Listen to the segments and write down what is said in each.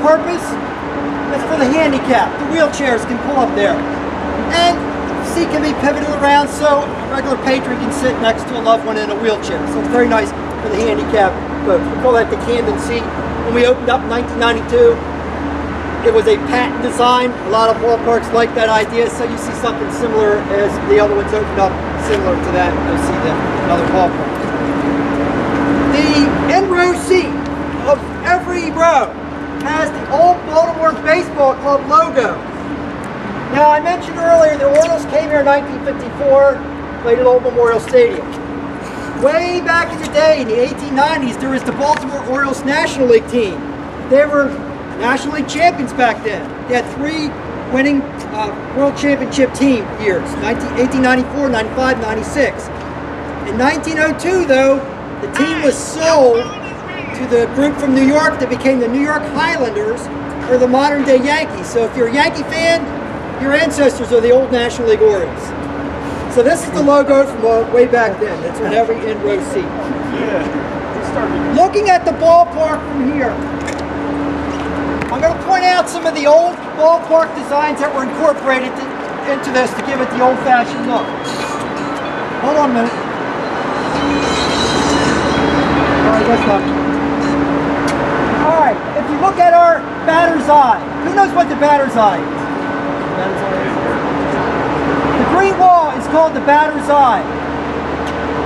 purpose is for the handicap. The wheelchairs can pull up there. And the seat can be pivoted around so a regular patron can sit next to a loved one in a wheelchair. So it's very nice for the handicap folks. We call that the Camden seat. When we opened up in 1992, it was a patent design. A lot of ballparks like that idea, so you see something similar as the other ones opened up, similar to that. You'll see that in another ballpark. The in-row seat of every row has the old Baltimore Baseball Club logo. Now, I mentioned earlier the Orioles came here in 1954, played at Old Memorial Stadium. Way back in the day, in the 1890s, there was the Baltimore Orioles National League team. They were National League champions back then. They had 3 winning World Championship team years, 1894, 95, 96. In 1902, though, the team was sold to the group from New York that became the New York Highlanders, or the modern-day Yankees. So if you're a Yankee fan, your ancestors are the old National League Orioles. So this is the logo from way back then. That's on every in-row seat. Yeah. Looking at the ballpark from here, I'm going to point out some of the old ballpark designs that were incorporated into this to give it the old-fashioned look. Hold on a minute. All right, if you look at our batter's eye, who knows what the batter's eye is? The green wall is called the batter's eye.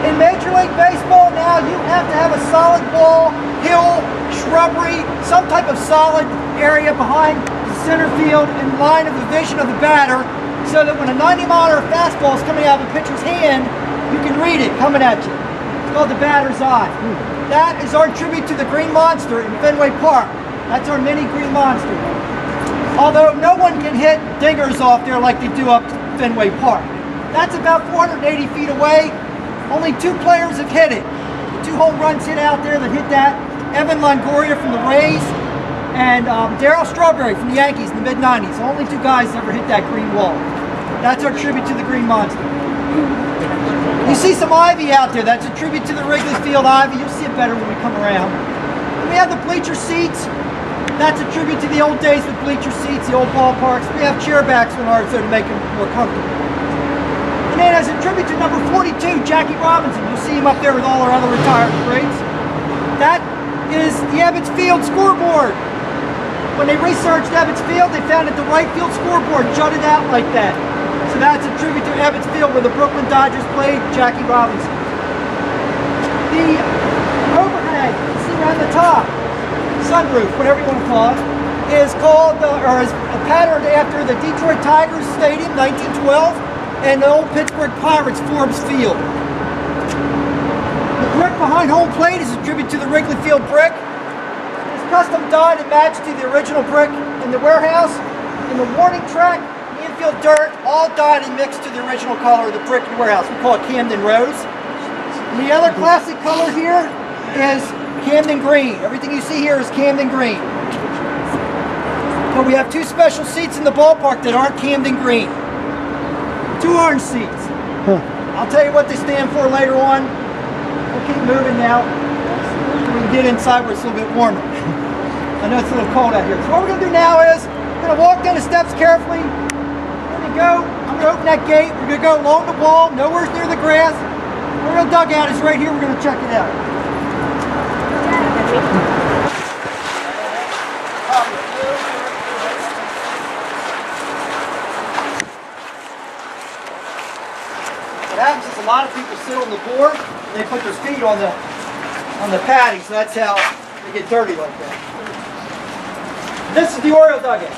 In Major League Baseball now, you have to have a solid wall, hill, shrubbery, some type of solid area behind the center field in line of the vision of the batter, so that when a 90-mile-an-hour fastball is coming out of a pitcher's hand, you can read it coming at you. It's called the batter's eye. That is our tribute to the Green Monster in Fenway Park. That's our mini Green Monster. Although no one can hit dingers off there like they do up Fenway Park. That's about 480 feet away. Only 2 players have hit it. 2 home runs hit out there that hit that. Evan Longoria from the Rays and Darryl Strawberry from the Yankees in the mid-90s. Only 2 guys ever hit that green wall. That's our tribute to the Green Monster. You see some ivy out there. That's a tribute to the Wrigley Field ivy. You'll see it better when we come around. We have the bleacher seats. That's a tribute to the old days with bleacher seats, the old ballparks. We have chair backs on ours though to make them more comfortable. And then as a tribute to number 42, Jackie Robinson, you'll see him up there with all our other retired greats. That is the Ebbets Field scoreboard. When they researched Ebbets Field, they found that the right field scoreboard jutted out like that. So that's a tribute to Ebbets Field where the Brooklyn Dodgers played Jackie Robinson. The overhang, you see around the top, sunroof, whatever you want to call it, is called, or is patterned after the Detroit Tigers Stadium, 1912, and the old Pittsburgh Pirates Forbes Field. The brick behind home plate is a tribute to the Wrigley Field brick. It's custom dyed and matched to the original brick in the warehouse. In the warning track, the infield dirt, all dyed and mixed to the original color of the brick in the warehouse. We call it Camden Rose. And the other classic color here is Camden Green. Everything you see here is Camden Green. But we have 2 special seats in the ballpark that aren't Camden Green. 2 orange seats. I'll tell you what they stand for later on. We'll keep moving now. We can get inside where it's a little bit warmer. I know it's a little cold out here. So what we're going to do now is we're going to walk down the steps carefully. We're going to go. I'm going to open that gate. We're going to go along the wall, nowhere near the grass. Our real dugout is right here. We're going to check it out. What happens is a lot of people sit on the board and they put their feet on the padding, so that's how they get dirty like that. This is the Oriole dugout.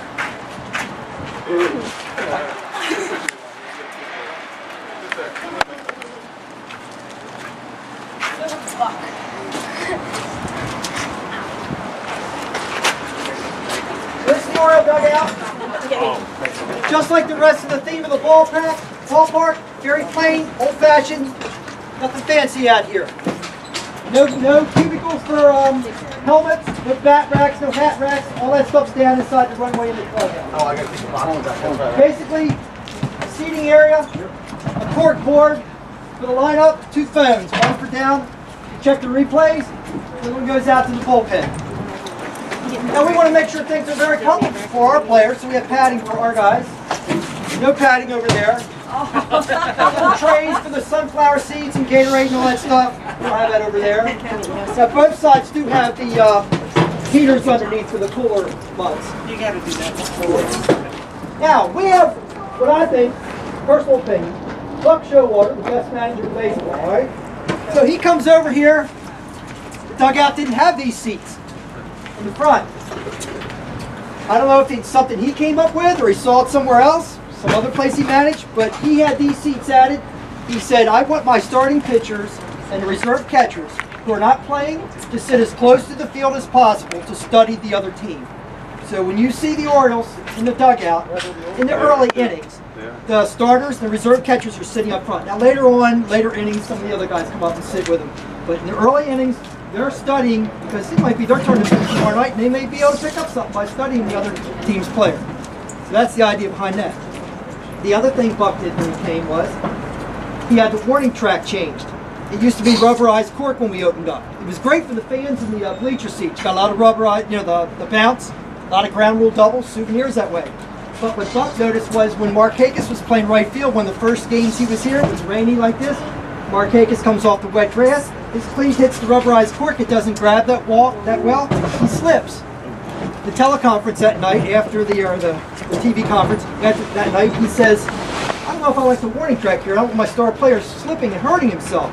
This is the Oriole dugout. Just like the rest of the theme of the ballpark, very plain, old-fashioned, nothing fancy out here. No cubicles for helmets, no bat racks, no hat racks. All that stuff's down inside the runway in the clubhouse. Oh, I got to take basically, a seating area, a cork board for the lineup, 2 phones, one for down. You check the replays, the other one goes out to the bullpen. Now we want to make sure things are very comfortable for our players, so we have padding for our guys. No padding over there. Couple trays for the sunflower seeds and Gatorade and all that stuff. We don't have that over there. Now both sides do have the heaters underneath for the cooler months. You gotta do that. Now we have what I think, personal opinion, Buck Showalter, the best manager in baseball, all right? So he comes over here. The dugout didn't have these seats in the front. I don't know if it's something he came up with or he saw it somewhere else, some other place he managed, but he had these seats added. He said, I want my starting pitchers and the reserve catchers who are not playing to sit as close to the field as possible to study the other team. So when you see the Orioles in the dugout, in the early innings, the starters and the reserve catchers are sitting up front. Now later on, later innings, some of the other guys come up and sit with them. But in the early innings, they're studying because it might be their turn to pitch tomorrow night and they may be able to pick up something by studying the other team's player. So that's the idea behind that. The other thing Buck did when he came was he had the warning track changed. It used to be rubberized cork when we opened up. It was great for the fans in the bleacher seats. Got a lot of rubberized, you know, the bounce, a lot of ground rule doubles, souvenirs that way. But what Buck noticed was when Markakis was playing right field, one of the first games he was here, it was rainy like this, Markakis comes off the wet grass, his cleat hits the rubberized cork, it doesn't grab that well, he slips. The teleconference that night after the TV conference, that night he says, I don't know if I like the warning track here, I don't want my star player slipping and hurting himself.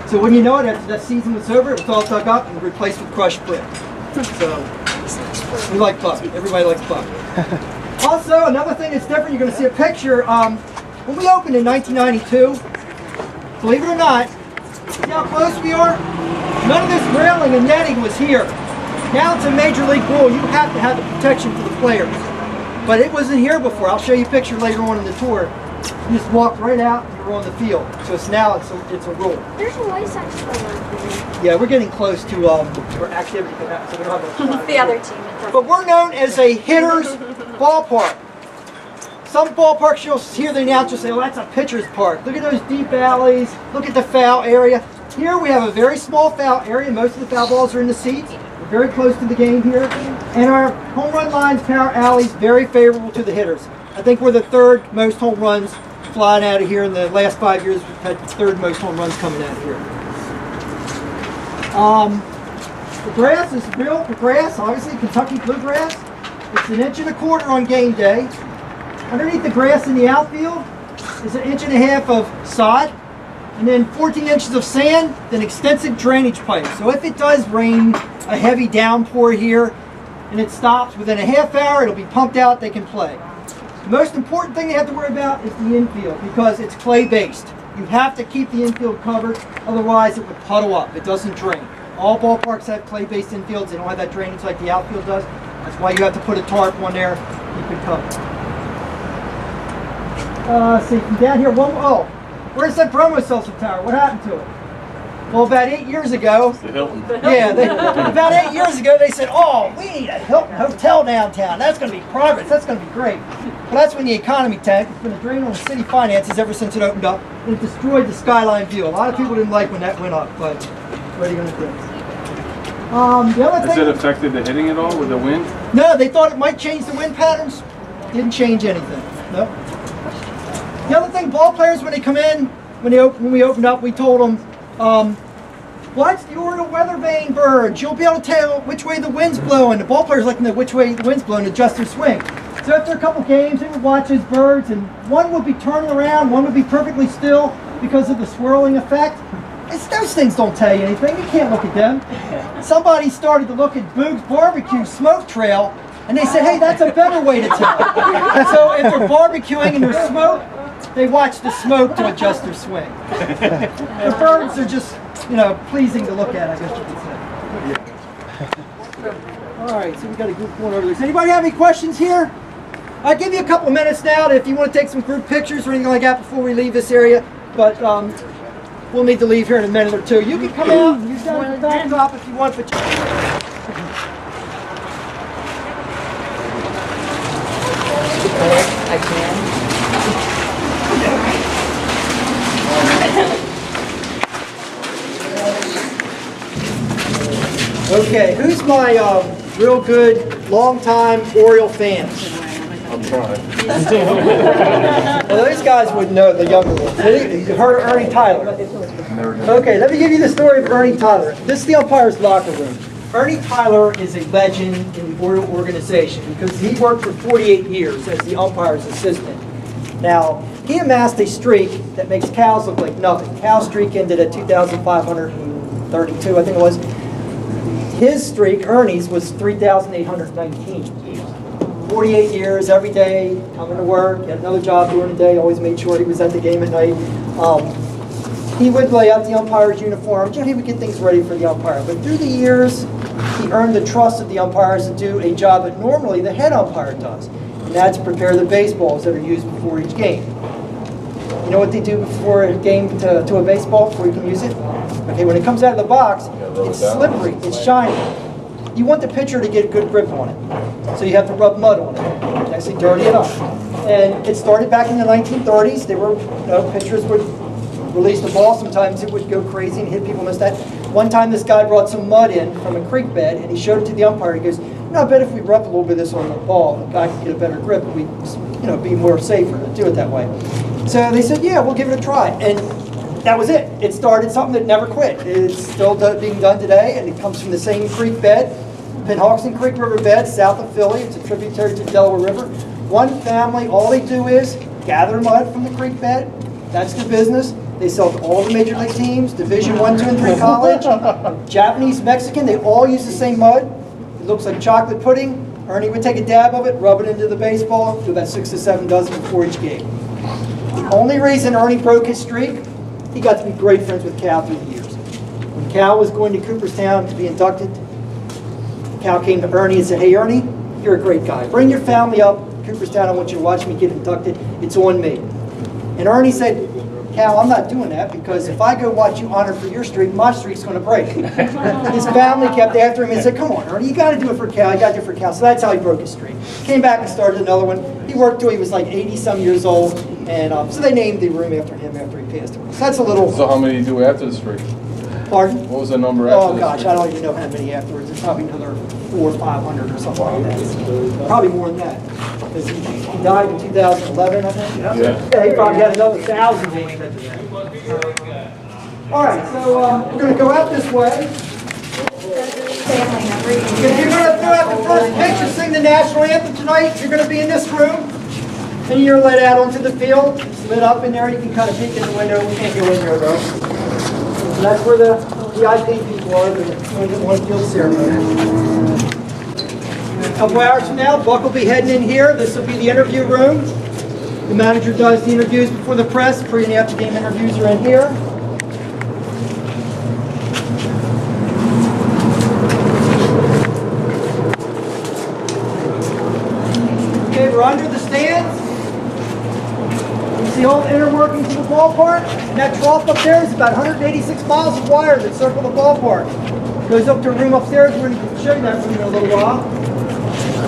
So when you know it, after that season was over, it was all dug up and replaced with crushed brick. So, we like Buck, everybody likes Buck. Also, another thing that's different, you're going to see a picture. When we opened in 1992, believe it or not, see how close we are? None of this railing and netting was here. Now it's a major league rule. You have to have the protection for the players. But it wasn't here before. I'll show you a picture later on in the tour. You just walk right out and you're on the field. So it's now it's a rule. There's a license for that. Yeah, we're getting close to our activity for that, so we don't have a The other team. But we're known as a hitter's ballpark. Some ballparks you'll hear the announcer say, "Oh, that's a pitcher's park. Look at those deep alleys. Look at the foul area." Here we have a very small foul area. Most of the foul balls are in the seats. We're very close to the game here, and our home run lines, power alleys, very favorable to the hitters. I think we're the third most home runs flying out of here in the last 5 years. We've had the third most home runs coming out of here. The grass is real grass, obviously Kentucky bluegrass. It's 1.25 inches on game day. Underneath the grass in the outfield is 1.5 inches of sod, and then 14 inches of sand, then extensive drainage pipes. So if it does rain, a heavy downpour here, and it stops within a half hour, it'll be pumped out, they can play. The most important thing they have to worry about is the infield because it's clay-based. You have to keep the infield covered, otherwise it would puddle up. It doesn't drain. All ballparks have clay-based infields. They don't have that drainage like the outfield does. That's why you have to put a tarp on there, keep it covered. See, from down here, where's that promo social tower? What happened to it? Well, about 8 years ago, about 8 years ago, they said, "Oh, we need a Hilton hotel downtown. That's going to be progress. That's going to be great." Well, that's when the economy tanked. It's been a drain on the city finances ever since it opened up, and it destroyed the skyline view. A lot of people didn't like when that went up, but what are you going to do? The other Has thing, it affected the hitting at all with the wind? no, they thought it might change the wind patterns. Didn't change anything. No. The other thing, ball players when they come in, when we opened up, we told them, watch the Oriole weather vane birds. You'll be able to tell which way the wind's blowing. The ball players like to know which way the wind's blowing to adjust their swing. So after a couple games, they would watch those birds, and one would be turning around, one would be perfectly still because of the swirling effect. Those things don't tell you anything. You can't look at them. Somebody started to look at Boog's Barbecue smoke trail, and they said, "Hey, that's a better way to tell." So if they're barbecuing and there's smoke, they watch the smoke to adjust their swing. The birds are just, pleasing to look at, I guess you could say. All right, so we got a group going over there. Does anybody have any questions here? I'll give you a couple minutes now if you want to take some group pictures or anything like that before we leave this area, but we'll need to leave here in a minute or two. You can come out and use that backdrop if you want, but I can. okay, who's my real good, long-time Oriole fans. I'm trying. Well, those guys would know, the younger ones. You heard of Ernie Tyler. Okay, let me give you the story of Ernie Tyler. This is the umpire's locker room. Ernie Tyler is a legend in the Oriole organization because he worked for 48 years as the umpire's assistant. Now, he amassed a streak that makes Cal's look like nothing. Cal's streak ended at 2,532, I think it was. His streak, Ernie's, was 3,819. 48 years, every day, coming to work, had another job during the day, always made sure he was at the game at night. He would lay out the umpire's uniform. He would get things ready for the umpire. But through the years, he earned the trust of the umpires to do a job that normally the head umpire does. And that's prepare the baseballs that are used before each game. You know what they do before a game to a baseball, before you can use it? Okay, when it comes out of the box, it's slippery, it's shiny. You want the pitcher to get a good grip on it. So you have to rub mud on it, actually dirty it up. And it started back in the 1930s. They were, pitchers would release the ball. Sometimes it would go crazy and hit people, miss that. One time this guy brought some mud in from a creek bed and he showed it to the umpire. He goes, I bet if we rub a little bit of this on the ball, the guy could get a better grip and we'd be more safer to do it that way. So they said, yeah, we'll give it a try. And that was it. It started something that never quit. It's still being done today, and it comes from the same creek bed, Penhawkson Creek River bed, south of Philly. It's a tributary to the Delaware River. One family, all they do is gather mud from the creek bed. That's their business. They sell to all the major league teams, Division I, II, and III college, Japanese, Mexican. They all use the same mud. It looks like chocolate pudding. Ernie would take a dab of it, rub it into the baseball, do about 6 to 7 dozen before each game. The only reason Ernie broke his streak, he got to be great friends with Cal through the years. When Cal was going to Cooperstown to be inducted, Cal came to Ernie and said, hey Ernie, you're a great guy. Bring your family up Cooperstown. I want you to watch me get inducted. It's on me. And Ernie said, Cal, I'm not doing that because if I go watch you honor for your streak, my streak's going to break. His family kept after him and said, come on, Ernie, you got to do it for Cal. You got to do it for Cal. So that's how he broke his streak. Came back and started another one. He worked till he was like 80-some years old. And so they named the room after him after he passed away. So that's a little... So how many do you do after the streak? Pardon? What was the number after the gosh, streak? I don't even know how many afterwards. It's probably another 400 or 500 or something like that. Probably more than that. Because he died in 2011, I think. Yeah, he probably had another 1,000 maybe. All right, so we're going to go out this way. If you're going to throw out the first pitch and sing the national anthem tonight, you're going to be in this room. And you're let out onto the field. It's lit up in there. You can kind of peek in the window. We can't go in there, though. So that's where the VIP people are. They're going to want to field ceremony. A couple hours from now, Buck will be heading in here. This will be the interview room. The manager does the interviews before the press. Pre and after game interviews are in here. Okay, we're under the stands. You see all the inner workings of the ballpark? And that trough up there is about 186 miles of wire that circle the ballpark. Goes up to a room upstairs. We're going to show you that room in a little while.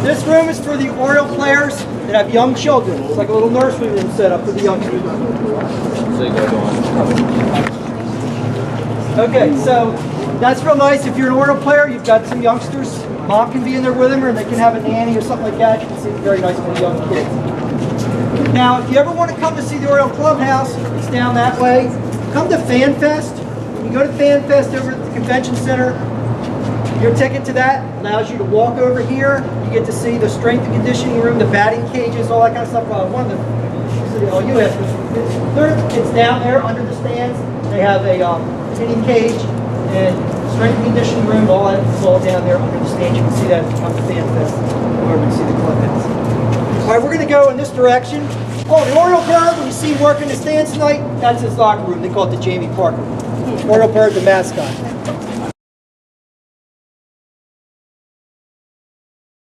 This room is for the Oriole players that have young children. It's like a little nursery room set up for the youngsters. Okay, so that's real nice. If you're an Oriole player, you've got some youngsters. Mom can be in there with them, or they can have a nanny or something like that. You can see it's very nice for the young kids. Now, if you ever want to come to see the Oriole Clubhouse, it's down that way. Come to Fan Fest. When you go to Fan Fest over at the Convention Center, your ticket to that allows you to walk over here. You get to see the strength and conditioning room, the batting cages, all that kind of stuff. One of the, it's down there under the stands. They have a hitting cage and strength and conditioning room. All that is all down there under the stands. You can see that on the Fan Fest, wherever you see the clubhouse. All right, we're going to go in this direction. Oh, the Oriole Bird, when you see him working the stands tonight, that's his locker room. They call it the Jamie Parker. Oriole Bird, the mascot.